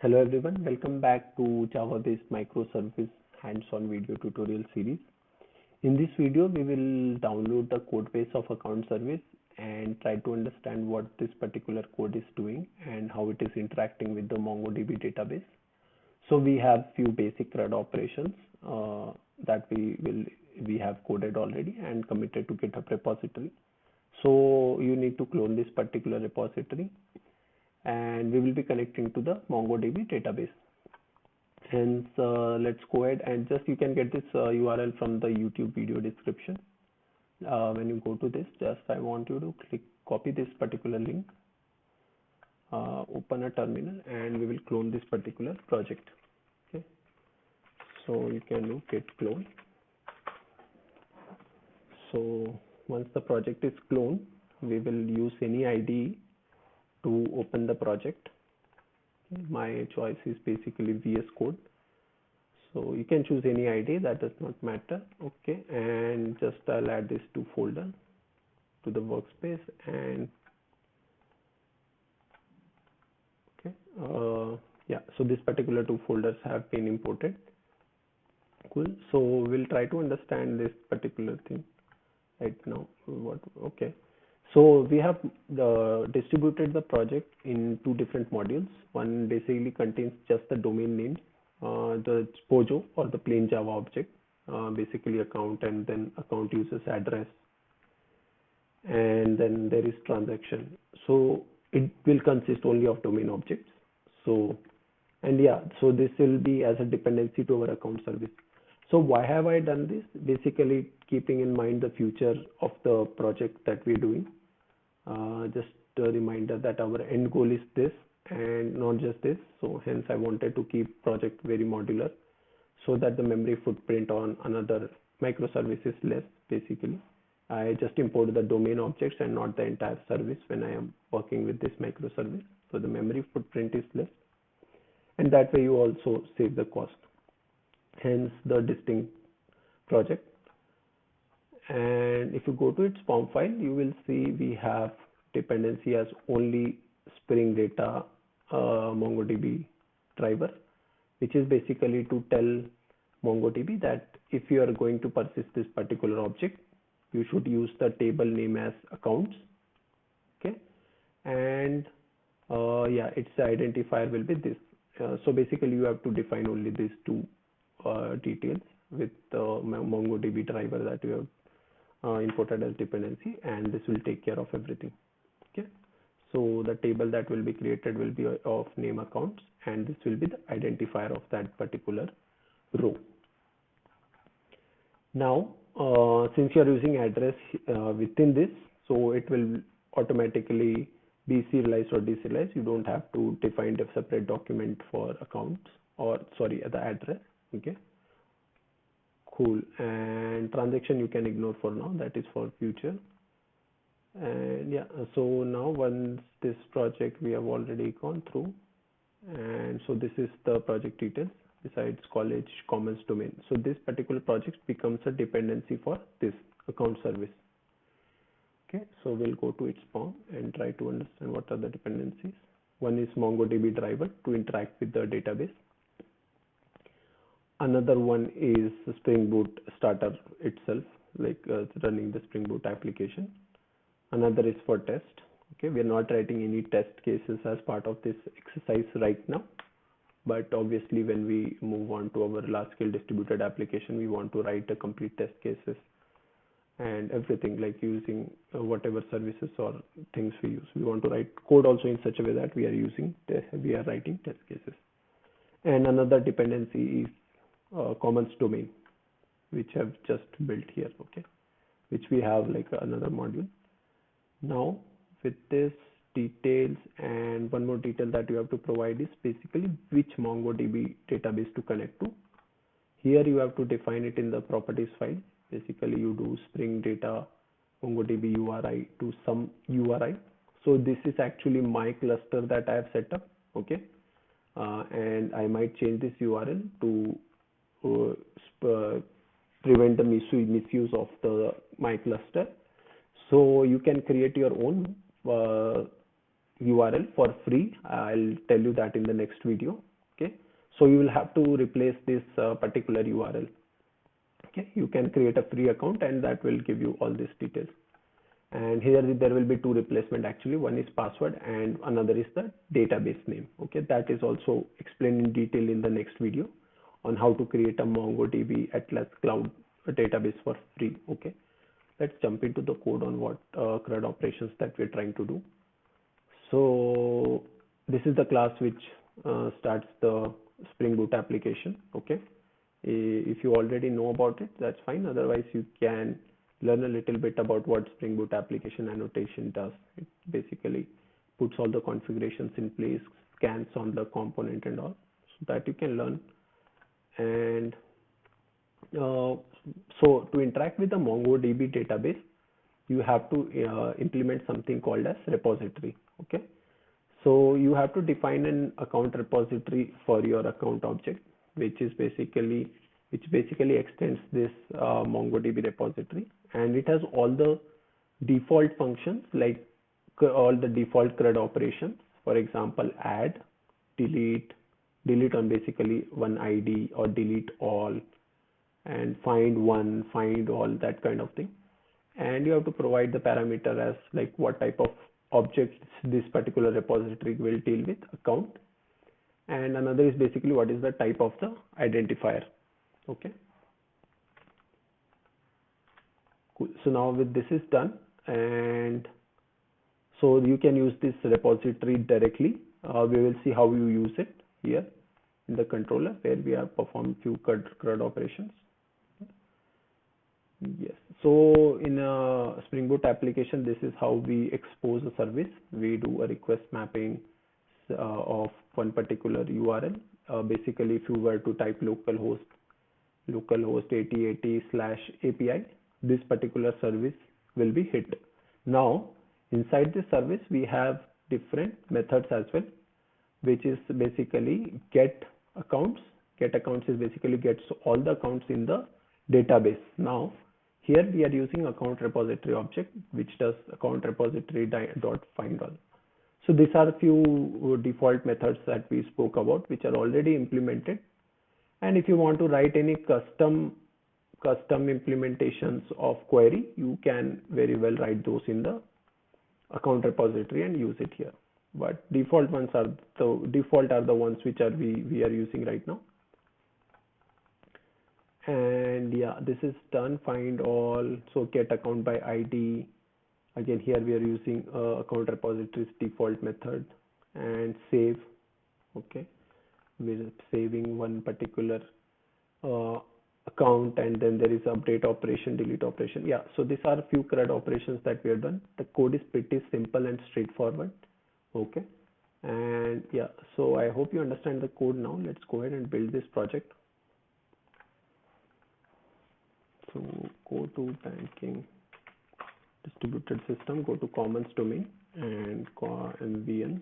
Hello everyone, welcome back to Java-based microservice hands-on video tutorial series. In this video, we will download the code base of account service and try to understand what this particular code is doing and how it is interacting with the MongoDB database. So we have few basic CRUD operations that we have coded already and committed to GitHub repository. So you need to clone this particular repository and we will be connecting to the MongoDB database. Hence, let's go ahead and just you can get this URL from the YouTube video description. When you go to this, just I want you to copy this particular link, open a terminal, and we will clone this particular project. Okay, so you can do git clone. So once the project is cloned, we will use any IDE to open the project. My choice is basically VS Code, so you can choose any IDE, that does not matter. Okay, and just I'll add this to folder to the workspace, and okay, yeah, so this particular two folders have been imported. Cool. So we'll try to understand this particular thing right now. Okay, so we have distributed the project in two different modules. One basically contains just the domain name, the POJO or the plain Java object, basically account, and then account user's address, and then there is transaction. So it will consist only of domain objects. So, and yeah, so this will be as a dependency to our account service. So why have I done this? Basically keeping in mind the future of the project that we're doing. Just a reminder that our end goal is this and not just this. So hence I wanted to keep project very modular so that the memory footprint on another microservice is less. Basically, I just import the domain objects and not the entire service when I am working with this microservice. So the memory footprint is less, and that way you also save the cost. Hence the distinct project. And if you go to its form file, you will see we have dependency as only Spring Data MongoDB driver, which is basically to tell MongoDB that if you are going to persist this particular object, you should use the table name as accounts. Okay, and yeah, its identifier will be this. So basically you have to define only these two details with the MongoDB driver that you have imported as dependency, and this will take care of everything. Okay, so the table that will be created will be of name accounts, and this will be the identifier of that particular row. Now since you are using address within this, so it will automatically be serialized or deserialized. You don't have to define a separate document for accounts, or sorry, the address. Okay, cool. And transaction you can ignore for now, that is for future. And yeah, so now once this project we have already gone through, and so this is the project details besides college, commerce, domain. So this particular project becomes a dependency for this account service. Okay, so we'll go to its form and try to understand what are the dependencies. One is MongoDB driver to interact with the database. Another one is Spring Boot starter itself, like running the Spring Boot application. Another is for test. Okay, we are not writing any test cases as part of this exercise right now, but obviously when we move on to our large scale distributed application, we want to write a complete test cases and everything, like using whatever services or things we use. We want to write code also in such a way that we are writing test cases. And another dependency is commons domain, which I've just built here. Okay, which we have like another module. Now with this details, and one more detail that you have to provide is basically which MongoDB database to connect to. Here you have to define it in the properties file. Basically you do Spring Data MongoDB URI to some URI. So this is actually my cluster that I have set up. Okay, and I might change this URL to prevent the misuse of my cluster. So you can create your own URL for free. I'll tell you that in the next video. Okay, so you will have to replace this particular URL. Okay, you can create a free account and that will give you all these details. And here there will be two replacement actually. One is password and another is the database name. Okay, that is also explained in detail in the next video on how to create a MongoDB Atlas Cloud database for free. Okay, let's jump into the code on what CRUD operations that we're trying to do. So this is the class which starts the Spring Boot application. Okay, if you already know about it, that's fine. Otherwise, you can learn a little bit about what Spring Boot application annotation does. It basically puts all the configurations in place, scans on the component and all, so that you can learn. And so to interact with the MongoDB database, you have to implement something called as repository. Okay, so you have to define an account repository for your account object, which basically extends this MongoDB repository, and it has all the default functions like all the default CRUD operations. For example, add, delete on basically one ID, or delete all, and find one, find all, that kind of thing. And you have to provide the parameter as like what type of objects this particular repository will deal with, account, and another is basically what is the type of the identifier. Okay, cool. So now with this is done, and so you can use this repository directly. We will see how you use it here in the controller where we have performed few CRUD operations. Yes, so in a Spring Boot application, this is how we expose a service. We do a request mapping of one particular URL. Basically, if you were to type localhost 8080/API, this particular service will be hit. Now, inside this service, we have different methods as well, which is basically get accounts. Get accounts is basically gets all the accounts in the database. Now, here we are using account repository object, which does account repository dot find all. So these are a few default methods that we spoke about, which are already implemented. And if you want to write any custom implementations of query, you can very well write those in the account repository and use it here. But default ones are the ones which are we are using right now. And yeah, this is done, find all. So get account by ID. Again, here we are using account repository's default method, and save. Okay, we're saving one particular account, and then there is update operation, delete operation. Yeah, so these are a few CRUD operations that we have done. The code is pretty simple and straightforward. Okay, and yeah, so I hope you understand the code now. Let's go ahead and build this project. So go to banking distributed system, go to commons domain, and call MVN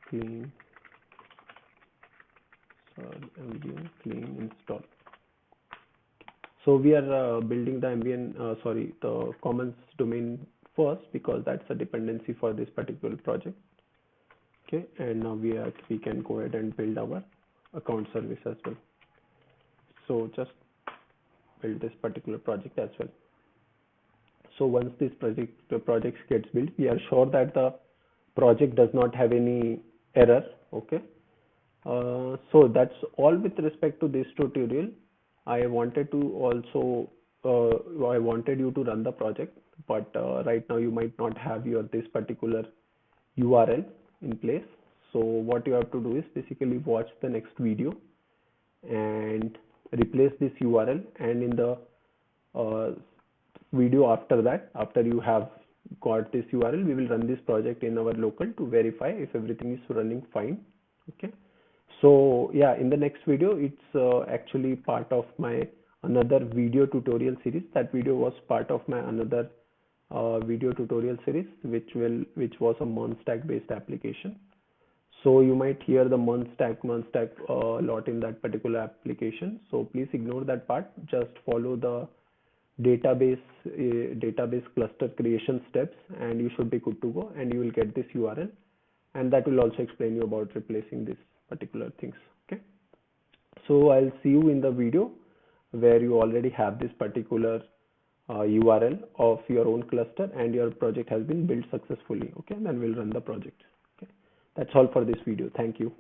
clean install. So we are building the the commons domain first, because that's a dependency for this particular project. Okay, and now we can go ahead and build our account service as well. So just build this particular project as well. So once this project gets built, we are sure that the project does not have any error. Okay, so that's all with respect to this tutorial. I wanted you to run the project, but right now you might not have this particular URL in place. So what you have to do is basically watch the next video and replace this URL, and in the video after that, after you have got this URL, we will run this project in our local to verify if everything is running fine. Okay, so yeah, in the next video, it's actually part of my another video tutorial series. That video was part of my another video tutorial series, which was a MERN-stack based application. So you might hear the MERN-stack a lot in that particular application. So please ignore that part. Just follow the database cluster creation steps, and you should be good to go, and you will get this URL, and that will also explain you about replacing this particular things. Okay, so I'll see you in the video where you already have this particular URL of your own cluster and your project has been built successfully. Okay, then we'll run the project. Okay, that's all for this video. Thank you.